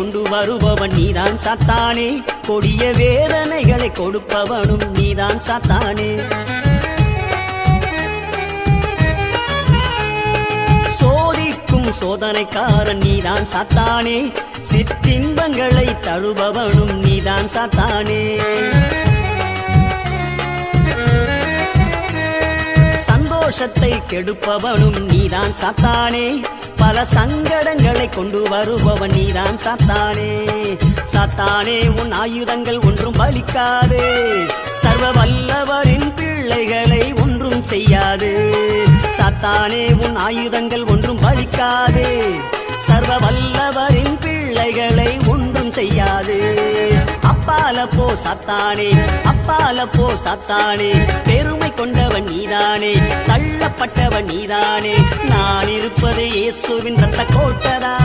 கொண்டு வருபவன் நீதான் சாத்தானே, கொடிய வேதனைகளை கொடுப்பவனும் நீதான் சாத்தானே. சோதிக்கும் சோதனைக்காரன் நீதான் சாத்தானே, சிற்றின்பங்களை தழுபவனும் நீதான் சாத்தானே. சந்தோஷத்தை கெடுப்பவனும் நீதான் சாத்தானே, பல சங்கடங்களை கொண்டு வருபவன் நீதான் சாத்தானே. சாத்தானே உன் ஆயுதங்கள் ஒன்றும் பலிக்காது, சர்வ வல்லவரின் பிள்ளைகளை ஒன்றும் செய்யாது. சாத்தானே உன் ஆயுதங்கள் ஒன்றும் பலிக்காது, சர்வ வல்லவரின் பிள்ளைகளை ஒன்றும் செய்யாது. அப்பால போ சாத்தானே, அப்பால போ சாத்தானே, பெருமை கொண்டவன் நீதானே, தள்ளப்பட்டவன் நீதானே. நான் இருப்பது இயேசுவின் ரத்த கோட்டதா.